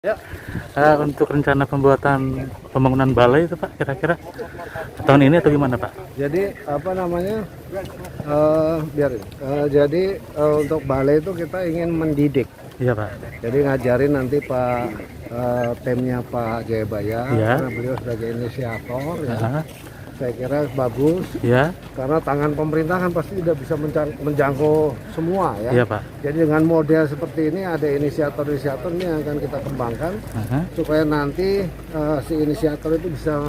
Ya, Untuk rencana pembangunan balai itu Pak, kira-kira tahun ini atau gimana Pak? jadi apa namanya? Biarin. Untuk balai itu kita ingin mendidik. Iya Pak. Jadi ngajarin nanti timnya Pak Jayabaya, Iya. karena beliau sebagai inisiator ya. Aha. Saya kira bagus Iya. karena tangan pemerintah kan pasti tidak bisa menjangkau semua ya. Iya Pak. Jadi dengan model seperti ini ada inisiator-inisiator ini yang akan kita kembangkan Aha. supaya nanti si inisiator itu bisa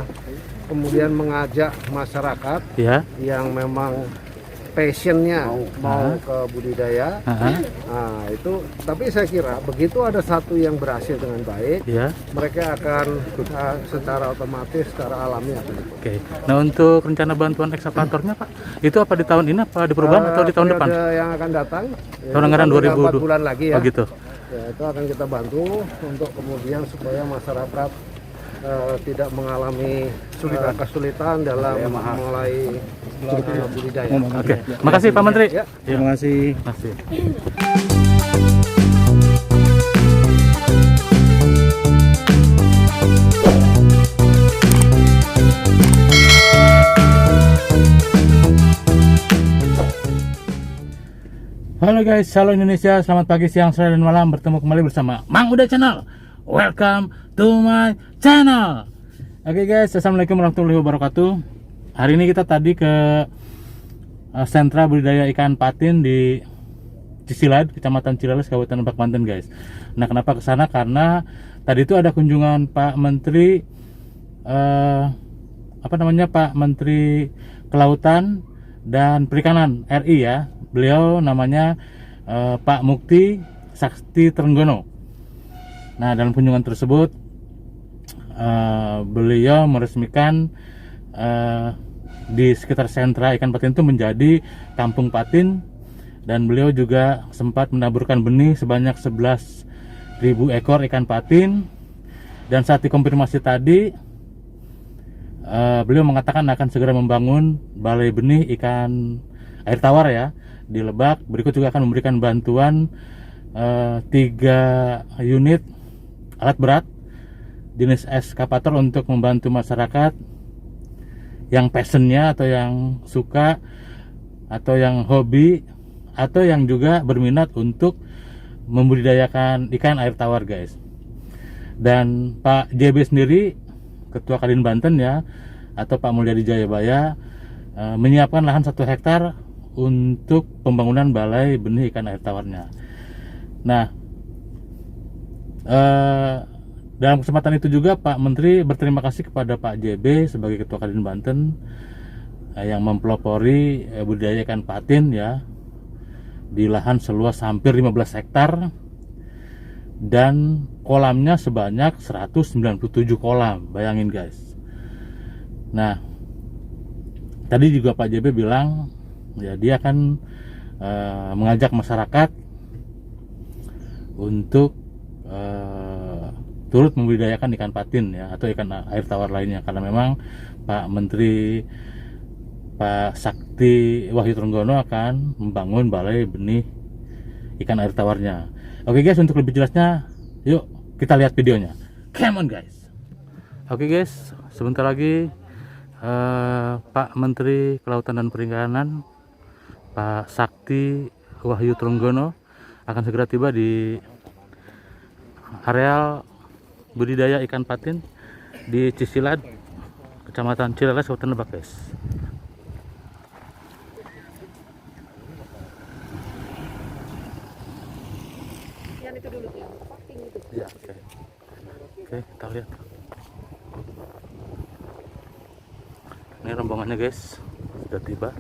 kemudian mengajak masyarakat Iya. yang memang passionnya mau ke budidaya. Aha. Nah itu, tapi saya kira begitu ada satu yang berhasil dengan baik, Iya. mereka akan secara otomatis, secara alami akan ikut. Oke. Nah, untuk rencana bantuan ekskavatornya Pak, itu apa di tahun ini apa di perubahan atau di tahun depan? Periode yang akan datang, Tahun anggaran 4 bulan lagi ya. Oh gitu. Ya, itu akan kita bantu untuk kemudian supaya masyarakat tidak mengalami kesulitan dalam mulai budidaya. Oke. Makasih Pak Menteri. Ya. Terima kasih. Makasih. Halo guys, halo Indonesia, selamat pagi, siang, sore, dan malam. Bertemu kembali bersama Mang Uda Channel. Welcome to my channel. Oke guys, assalamualaikum warahmatullahi wabarakatuh. Hari ini kita tadi ke sentra budidaya ikan patin di Cisilad, Kecamatan Cileles, Kabupaten Lebak, Banten guys. Nah, kenapa ke sana? Karena tadi itu ada kunjungan Pak Menteri Pak Menteri Kelautan dan Perikanan RI ya. Beliau namanya Pak Mukti Sakti Trenggono. Nah, dalam kunjungan tersebut beliau meresmikan di sekitar sentra ikan patin itu menjadi kampung patin, dan beliau juga sempat menaburkan benih sebanyak 11.000 ekor ikan patin. Dan saat dikonfirmasi tadi, beliau mengatakan akan segera membangun balai benih ikan air tawar ya di Lebak. Berikut juga akan memberikan bantuan 3 unit alat berat jenis eskavator untuk membantu masyarakat yang passionnya atau yang suka atau yang hobi atau yang juga berminat untuk membudidayakan ikan air tawar guys. Dan Pak JB sendiri, Ketua Kadin Banten ya, atau Pak Mulyadi Jayabaya, menyiapkan lahan 1 hektar untuk pembangunan balai benih ikan air tawarnya. Nah, dalam kesempatan itu juga Pak Menteri berterima kasih kepada Pak JB sebagai Ketua Kadin Banten yang mempelopori budidaya ikan patin ya di lahan seluas hampir 15 hektar dan kolamnya sebanyak 197 kolam. Bayangin guys. Nah, tadi juga Pak JB bilang ya dia akan mengajak masyarakat untuk turut membudidayakan ikan patin ya atau ikan air tawar lainnya, karena memang Pak Menteri Pak Sakti Wahyu Trenggono akan membangun balai benih ikan air tawarnya. Oke guys, untuk lebih jelasnya yuk kita lihat videonya. Come on guys. Oke guys, sebentar lagi Pak Menteri Kelautan dan Perikanan Pak Sakti Wahyu Trenggono akan segera tiba di areal budidaya ikan patin di Cisilad, Kecamatan Cileles, Kabupaten Lebak guys. Yang itu dulu yang potting itu. Ya, oke. Oke, kita lihat. Ini rombongannya guys, sudah tiba.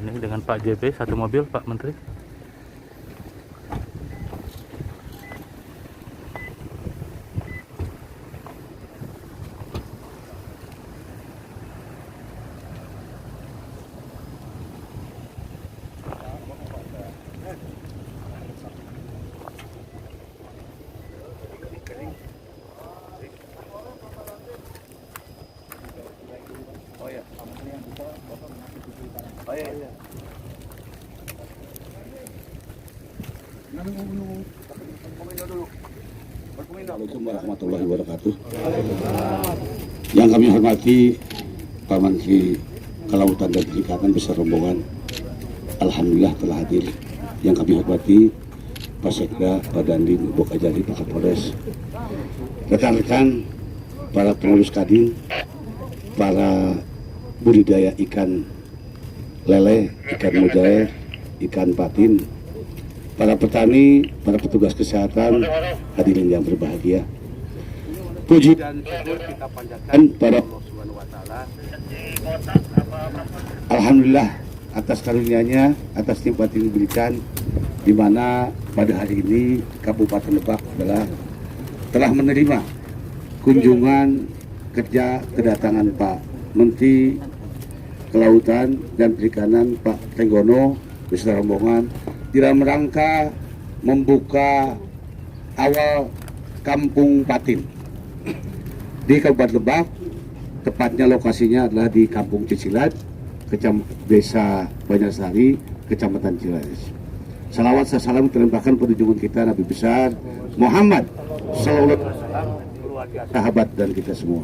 Ini dengan Pak JB, satu mobil Pak Menteri. Assalamualaikum warahmatullahi wabarakatuh. Yang kami hormati Pak Menteri Kelautan dan Perikanan beserta rombongan, alhamdulillah telah hadir. Yang kami hormati Pak Sekda, Pak Dandim, Ibu Kajari, Pak Kapolres, rekan-rekan, para pengurus Kadin, para budidaya ikan lele, ikan mujair, ikan patin, para petani, para petugas kesehatan, hadirin yang berbahagia. Puji dan syukur kita panjatkan pada Allah Subhanahu wa taala. Alhamdulillah atas karunia-Nya, atas nikmat yang diberikan, di mana pada hari ini Kabupaten Lebak telah menerima kunjungan kerja kedatangan Pak Menteri Kelautan dan Perikanan Pak Trenggono beserta rombongan dalam rangka membuka awal Kampung Patin di Kabupaten Lebak. Tepatnya lokasinya adalah di Kampung Cicilat, Desa Banyarsari, Kecamatan Cilaes. Salawat salam terlimpahkan pada junjungan kita Nabi besar Muhammad Sallallahu Alaihi Wasallam, sahabat dan kita semua.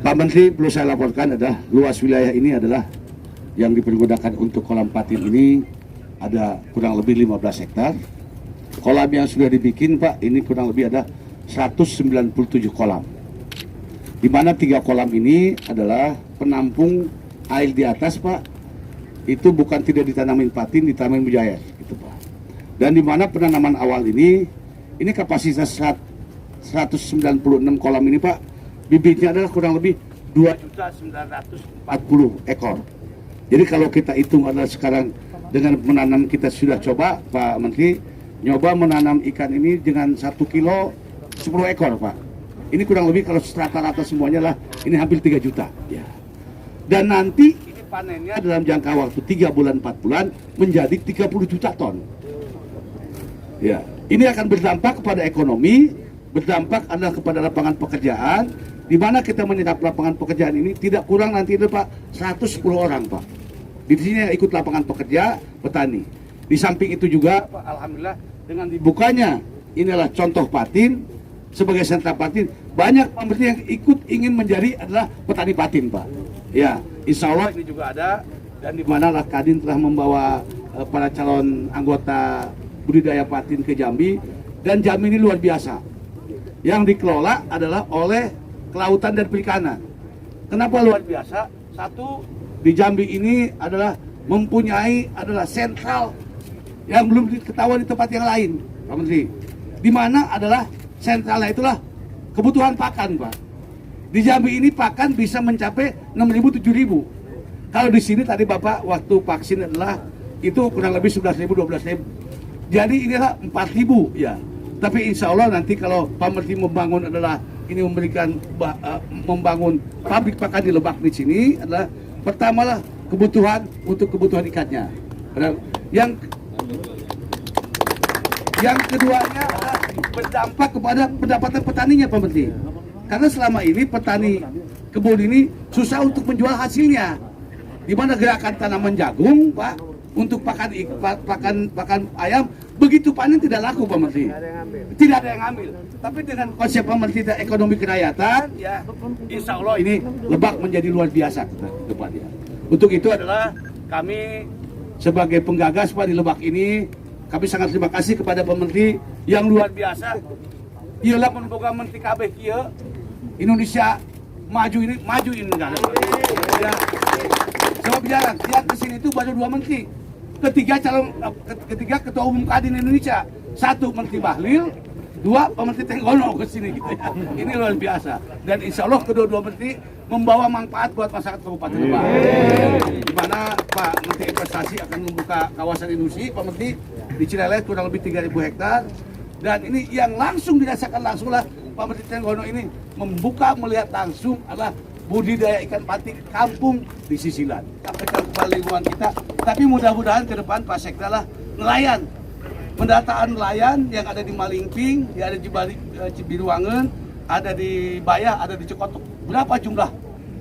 Pak Menteri, perlu saya laporkan adalah luas wilayah ini adalah yang dipergunakan untuk kolam patin ini ada kurang lebih 15 hektar. Kolam yang sudah dibikin Pak, ini kurang lebih ada 197 kolam. Di mana 3 kolam ini adalah penampung air di atas Pak. Itu bukan tidak ditanamin patin, ditanamin mujair gitu Pak. Dan di mana penanaman awal ini kapasitas 196 kolam ini Pak, bibitnya adalah kurang lebih 2.940 ekor. Jadi kalau kita hitung adalah sekarang dengan menanam, kita sudah coba Pak Menteri nyoba menanam ikan ini dengan 1 kilo 10 ekor Pak. Ini kurang lebih kalau rata-rata semuanya lah ini hampir 3 juta ya. Dan nanti ini panennya dalam jangka waktu 3 bulan 4 bulan menjadi 30 juta ton ya. Ini akan berdampak kepada ekonomi, berdampak adalah kepada lapangan pekerjaan, di mana kita menyerap lapangan pekerjaan ini tidak kurang nanti itu Pak 110 orang Pak. Di sini ikut lapangan pekerja petani. Di samping itu juga Pak, alhamdulillah dengan dibukanya inilah contoh patin sebagai sentra patin, banyak pembeli yang ikut ingin menjadi adalah petani patin Pak. Ya, insya Allah ini juga ada, dan di mana Kadin telah membawa para calon anggota budidaya patin ke Jambi, dan Jambi ini luar biasa. Yang dikelola adalah oleh Kelautan dan Perikanan. Kenapa luar biasa? Satu, di Jambi ini adalah mempunyai sentral yang belum diketahui di tempat yang lain, Pak Menteri. Di mana adalah sentralnya itulah kebutuhan pakan, Pak. Di Jambi ini pakan bisa mencapai 6.000 7.000. Kalau di sini tadi Bapak waktu vaksin adalah itu kurang lebih 11.000 12.000. Jadi inilah 4.000 ya. Tapi insya Allah nanti kalau Pak Menteri membangun adalah ini memberikan membangun pabrik pakan di Lebak di sini adalah pertamalah kebutuhan untuk kebutuhan ikannya. Yang keduanya adalah berdampak kepada pendapatan petaninya Pak Menteri. Karena selama ini petani kebun ini susah untuk menjual hasilnya. Di mana gerakan tanaman jagung Pak untuk pakan ayam begitu panen tidak laku Pak Menteri. Tidak ada yang ambil. Tapi dengan konsep Pak Menteri ekonomi kerakyatan ya, insya Allah ini Lebak menjadi luar biasa ke depannya. Untuk itu adalah kami sebagai penggagas Pak di Lebak ini, kami sangat terima kasih kepada Pak Menteri yang luar biasa. Ialah memboga Menteri KB kieu Indonesia maju ini negara. Ya. Sebab jalan, lihat ke sini itu baru 2 menteri. Ketiga ketua umum Kadin Indonesia. 1 Menteri Bahlil, 2 Pak Menteri Trenggono ke sini gitu ya. Ini luar biasa. Dan insya Allah kedua-dua menteri membawa manfaat buat masyarakat Kabupaten Lebak. Di mana Pak Menteri Investasi akan membuka kawasan industri, Pak Menteri di Cilaes kurang lebih 3.000 hektar. Dan ini yang langsung dirasakan langsung lah Pak Menteri Trenggono ini membuka melihat langsung adalah budidaya ikan patin kampung di Sisilan. Sampaikan kepada lingkungan kita. Tapi mudah-mudahan ke depan Pak Sekda lah nelayan. Pendataan nelayan yang ada di Malingping, yang ada di Cibiruangan, ada di Bayah, ada di Cikotok. Berapa jumlah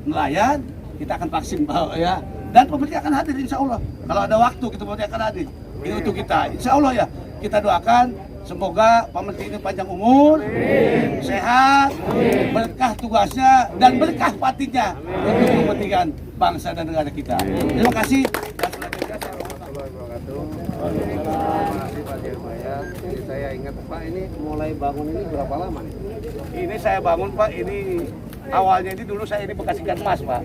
nelayan? Kita akan vaksin ya. Dan pemerintah akan hadir insya Allah. Kalau ada waktu kita pemerintah akan hadir. Ini untuk kita. Insya Allah ya. Kita doakan semoga Pak Menteri ini panjang umur, sehat, berkah tugasnya dan berkah patinnya untuk kepentingan bangsa dan negara kita. Terima kasih. Dan selanjutnya saya Masih Pak Jayabaya. Jadi saya ingat Pak, ini mulai bangun ini berapa lama nih? Ini saya bangun Pak, ini awalnya ini dulu saya ini bekas ikan emas Pak.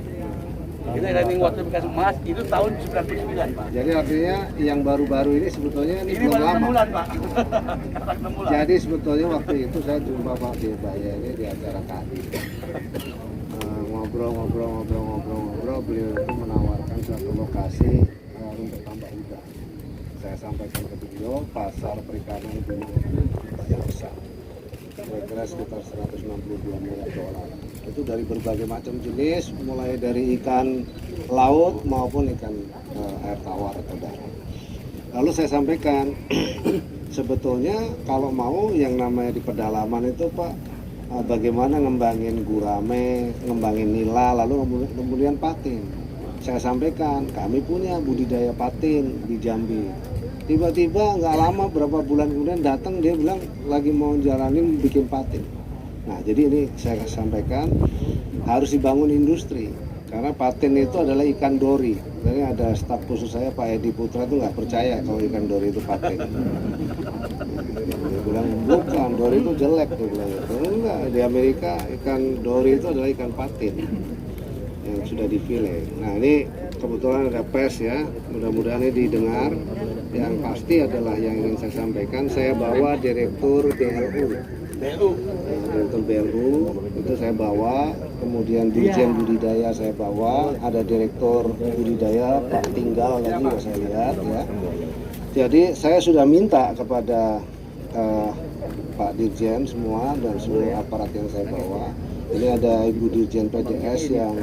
Ini running water bekas emas, itu tahun 99 Pak. Jadi artinya yang baru-baru ini sebetulnya ini Ini belum baru 6 lama. bulan Pak. Sekarang 6 bulan. Jadi sebetulnya waktu itu saya jumpa Pak Jayabaya ini di acara Kadin. Ngobrol, beliau itu menawarkan suatu lokasi untuk tambak udang. Saya sampaikan ke beliau, pasar perikanan di yang besar, kira-kira sekitar 162 miliar dolar. Itu dari berbagai macam jenis, mulai dari ikan laut maupun ikan air tawar atau darat. Lalu saya sampaikan, sebetulnya kalau mau yang namanya di pedalaman itu Pak, bagaimana ngembangin gurame, ngembangin nila, lalu kemudian patin. Saya sampaikan, kami punya budidaya patin di Jambi. Tiba-tiba nggak lama, berapa bulan kemudian datang, dia bilang lagi mau jalanin bikin patin. Nah, jadi ini saya sampaikan harus dibangun industri. Karena patin itu adalah ikan dori. Jadi ada staf khusus saya, Pak Edi Putra, itu nggak percaya kalau ikan dori itu patin. Dia bilang, bukan, dori itu jelek. Dia bilang, enggak, di Amerika ikan dori itu adalah ikan patin yang sudah difile. Nah, ini kebetulan ada pers ya, mudah-mudahan ini didengar. Yang pasti adalah yang ingin saya sampaikan, saya bawa Direktur BLU. Direktur BLU itu saya bawa, kemudian Dirjen Budidaya saya bawa, ada Direktur Budidaya Pak Tinggal lagi yang saya lihat ya. Jadi saya sudah minta kepada Pak Dirjen semua dan seluruh aparat yang saya bawa. Ini ada Ibu Dirjen PDS yang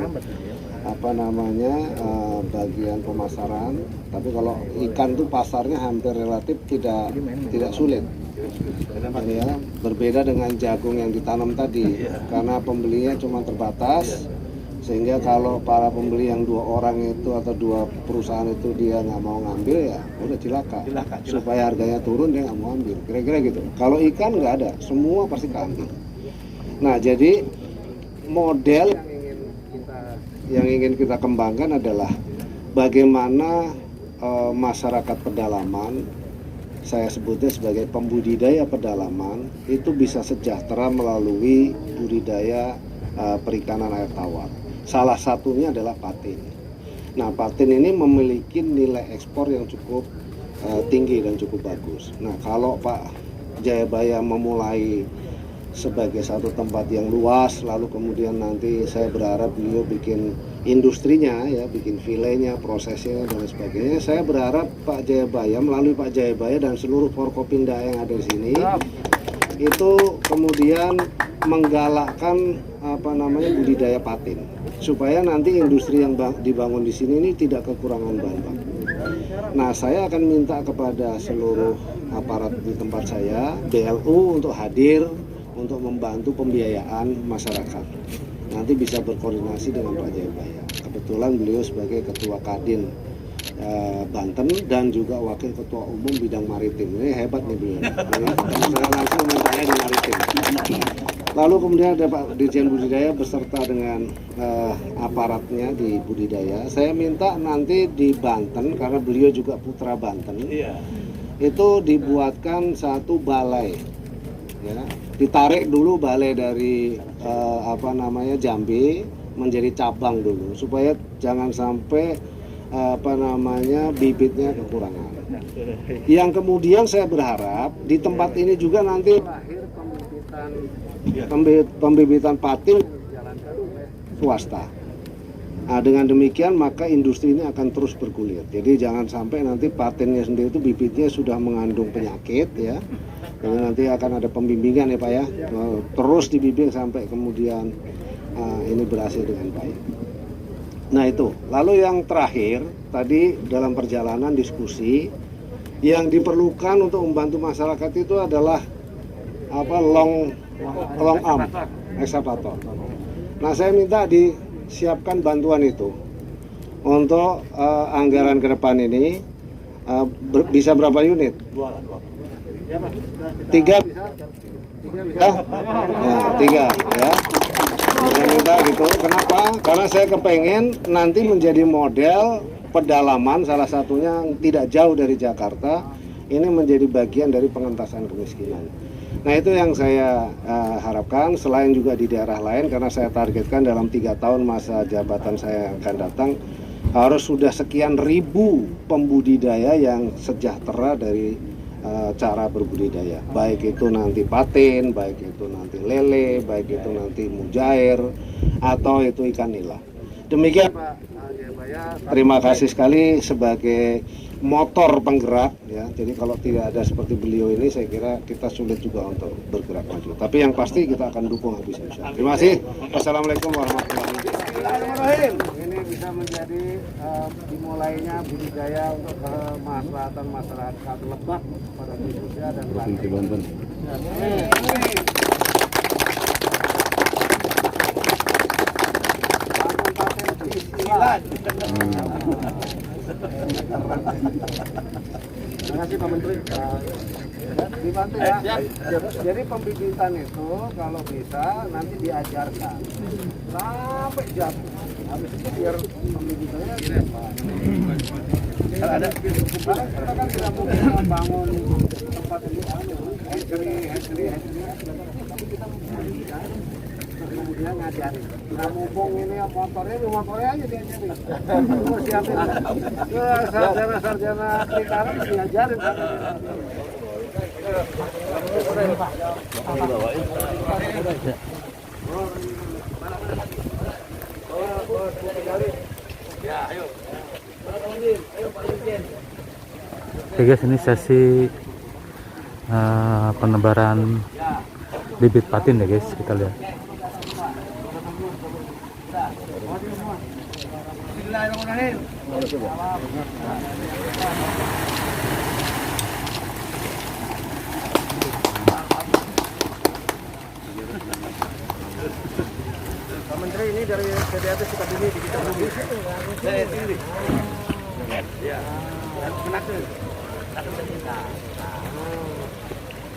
bagian pemasaran, tapi kalau ikan tuh pasarnya hampir relatif tidak sulit. Ya, berbeda dengan jagung yang ditanam tadi, karena pembelinya cuma terbatas, sehingga kalau para pembeli yang 2 orang itu atau 2 perusahaan itu dia nggak mau ngambil, ya udah cilaka. Supaya harganya turun dia nggak mau ambil, kira-kira gitu. Kalau ikan nggak ada, semua pasti keambil. Nah, jadi model yang ingin kita kembangkan adalah bagaimana masyarakat pedalaman, saya sebutnya sebagai pembudidaya pedalaman, itu bisa sejahtera melalui budidaya perikanan air tawar. Salah satunya adalah patin. Nah, patin ini memiliki nilai ekspor yang cukup tinggi dan cukup bagus. Nah, kalau Pak Jayabaya memulai sebagai satu tempat yang luas, lalu kemudian nanti saya berharap beliau bikin industrinya ya, bikin filenya, prosesnya dan sebagainya. Saya berharap Pak Jayabaya, melalui Pak Jayabaya dan seluruh Forkopimda yang ada di sini, itu kemudian menggalakkan budidaya patin, supaya nanti industri yang dibangun di sini ini tidak kekurangan bahan baku. Nah, saya akan minta kepada seluruh aparat di tempat saya, BLU, untuk hadir untuk membantu pembiayaan masyarakat. Nanti bisa berkoordinasi dengan Pak Jayabaya. Kebetulan beliau sebagai Ketua Kadin Banten dan juga Wakil Ketua Umum Bidang Maritim. Ini hebat nih beliau. Saya langsung mintanya di Maritim. Lalu kemudian ada Pak Dirjen Budidaya beserta dengan aparatnya di budidaya. Saya minta nanti di Banten, karena beliau juga putra Banten, itu dibuatkan satu balai. Ya, ditarik dulu balai dari Jambi menjadi cabang dulu, supaya jangan sampai bibitnya kekurangan. Yang kemudian saya berharap di tempat ini juga nanti lahir pembibitan patin swasta. Nah, dengan demikian maka industri ini akan terus bergulir. Jadi jangan sampai nanti patinnya sendiri itu bibitnya sudah mengandung penyakit ya. Jadi nanti akan ada pembimbingan ya Pak ya, terus dibimbing sampai kemudian ini berhasil dengan baik. Nah itu, lalu yang terakhir tadi dalam perjalanan diskusi, yang diperlukan untuk membantu masyarakat itu adalah long arm excavator. Nah, saya minta disiapkan bantuan itu. untuk anggaran ke depan ini bisa berapa unit? 3 bisa? 3 bisa? Ya, 3 ya. Saya minta gitu. Kenapa? Karena saya kepengen nanti menjadi model pedalaman, salah satunya yang tidak jauh dari Jakarta, ini menjadi bagian dari pengentasan kemiskinan. Nah, itu yang saya harapkan, selain juga di daerah lain, karena saya targetkan dalam 3 tahun masa jabatan saya yang akan datang harus sudah sekian ribu pembudidaya yang sejahtera dari cara berbudidaya, baik itu nanti patin, baik itu nanti lele, baik itu nanti mujair, atau itu ikan nila. Demikian Pak Jayabaya, terima kasih sekali sebagai motor penggerak ya. Jadi kalau tidak ada seperti beliau ini, saya kira kita sulit juga untuk bergerak maju. Tapi yang pasti kita akan dukung habis-habisan. Terima kasih. Wassalamualaikum warahmatullahi wabarakatuh. Ini bisa menjadi dimulainya budidaya untuk kemaslahatan masyarakat Lebak pada khususnya dan Provinsi Banten. Terima kasih Pak Menteri. Dibantu ya. Jadi pembibitan itu kalau bisa nanti diajarkan sampai jam. Habis itu biar pembibitannya ada. Kita kan tidak mungkin membangun tempat ini hatchery, tapi kita membibitan. Kemudian ngajarin. Nah, mumpung ini motornya aja diajarin. Terus siapin sarjana perikanan diajarin. Oke guys, ini sesi penebaran bibit patin ya guys, kita lihat. Pak Menteri, ini dari PDAT Sukabumi di kita bumi. Saya sendiri. Ya.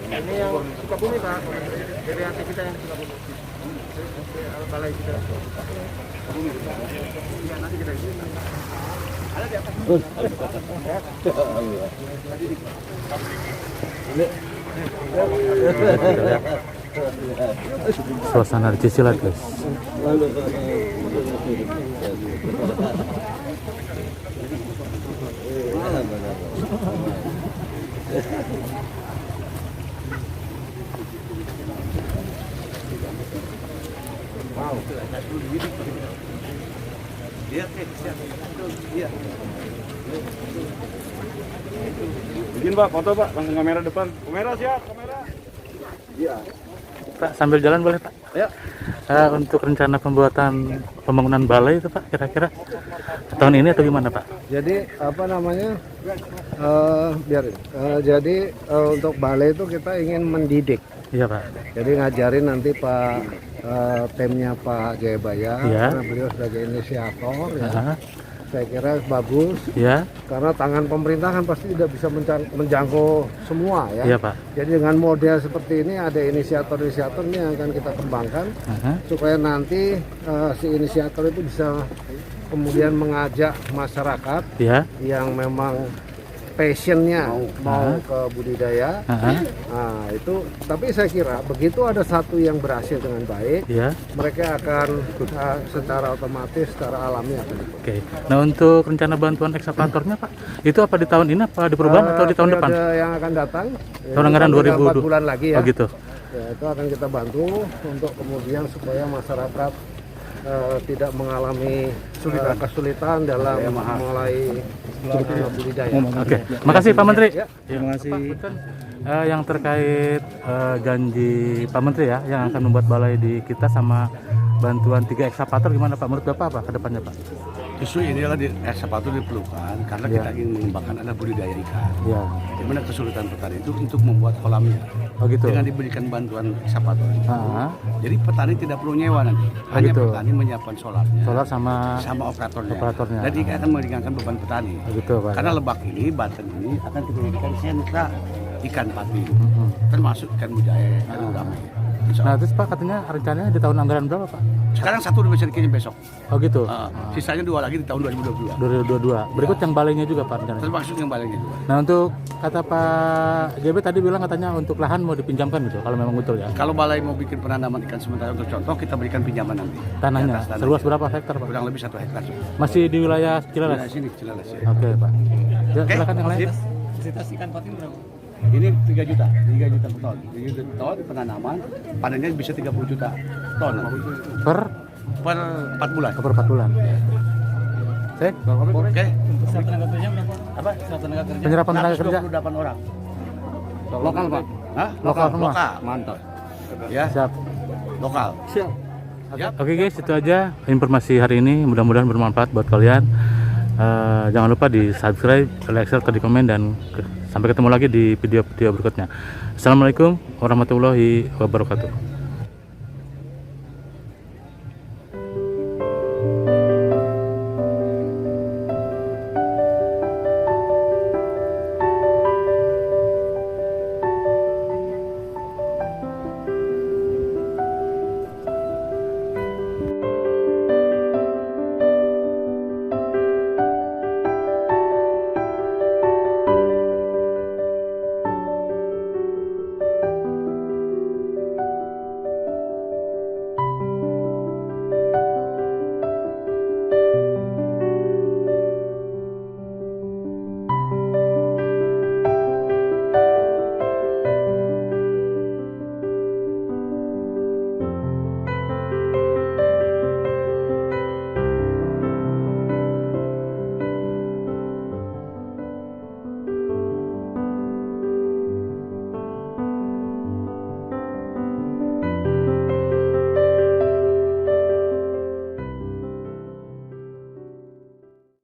Ini yang Sukabumi Pak, PDAT kita yang Sukabumi. Balai kita. Ya, nanti kita isi. Ada di atas. Suasana di Cicilat guys. Izin Pak, foto Pak, langsung kamera depan. Kamera siap, kamera. Iya. Pak, sambil jalan boleh Pak? Ya. Untuk rencana pembangunan balai itu Pak, kira-kira tahun ini atau gimana Pak? Jadi apa namanya? Jadi untuk balai itu kita ingin mendidik. Iya Pak. Jadi ngajarin nanti timnya Pak Jayabaya, Iya. karena beliau sebagai inisiator ya. Aha. Saya kira bagus Ya, karena tangan pemerintah kan pasti tidak bisa menjangkau semua ya. iya Pak. Jadi dengan model seperti ini ada inisiator-inisiator ini yang akan kita kembangkan Aha. supaya nanti si inisiator itu bisa kemudian mengajak masyarakat Ya, yang memang passionnya mau ke budidaya. aha. Nah itu, tapi saya kira begitu ada satu yang berhasil dengan baik, Ya. mereka akan secara otomatis, secara alami akan ikut. Oke. Nah, untuk rencana bantuan ekskavatornya Pak, itu apa di tahun ini apa di perubahan atau di tahun depan? Periode yang akan datang, Tahun anggaran 4 bulan lagi ya. Oh gitu. Ya, itu akan kita bantu untuk kemudian supaya masyarakat tidak mengalami kesulitan dalam mulai budidaya. Oke. Makasih Pak Menteri. Ya. Terima kasih. Yang terkait janji Pak Menteri ya, yang akan membuat balai di kita sama bantuan 3 ekskavator gimana Pak? Menurut Bapak apa ke depannya Pak? Justru ini adalah sepatu diperlukan karena kita ingin mengembangkan adalah budidaya ikan. Ya. Di mana kesulitan petani itu untuk membuat kolamnya. Oh gitu. Dengan diberikan bantuan sepatu. Ah, Jadi petani tidak perlu nyewa nanti. Hanya gitu. petani menyiapkan solarnya. solar sama Operatornya. Jadi akan meringankan beban petani. gitu Pak. Karena Lebak ini, Banten ini akan kita jadikan sentra ikan patin, termasuk ikan mujair, ikan gurame. Insya Nah Allah. terus Pak katanya rencananya di tahun anggaran berapa Pak? Sekarang satu udah bisa dikirim besok. Oh gitu. Sisanya 2 lagi di tahun 2022. 2022. Berikut yang balainya juga Pak rencananya. Termasuk yang baliknya juga. Nah untuk kata Pak JB tadi bilang katanya untuk lahan mau dipinjamkan gitu kalau memang betul ya. Kalau balai mau bikin penanaman ikan sementara untuk contoh, kita berikan pinjaman nanti. Tanahnya Di atas tanah. seluas berapa hektar Pak? Kurang lebih 1 hektar. Masih di wilayah Di Cilalas. sini Cilalas ya. Oke Pak. Ya, Oke, silakan yang lain. sip. Kapasitas ikan patin berapa? Ini 3 juta per ton. 3 juta ton penanaman, panennya bisa 30 juta ton Per per 4 bulan. per 4 bulan. Cek. Oke. Satu tenaga kerja berapa? Apa? Satu tenaga kerja. Penyerapan tenaga kerja 128 orang. Lokal Pak. Hah? Lokal semua? Lokal. Mantap. Ya, siap. lokal. Siap. Yap. Oke guys, itu aja informasi hari ini. Mudah-mudahan bermanfaat buat kalian. Jangan lupa di subscribe, like, share, di komen, dan sampai ketemu lagi di video-video berikutnya. Assalamualaikum warahmatullahi wabarakatuh.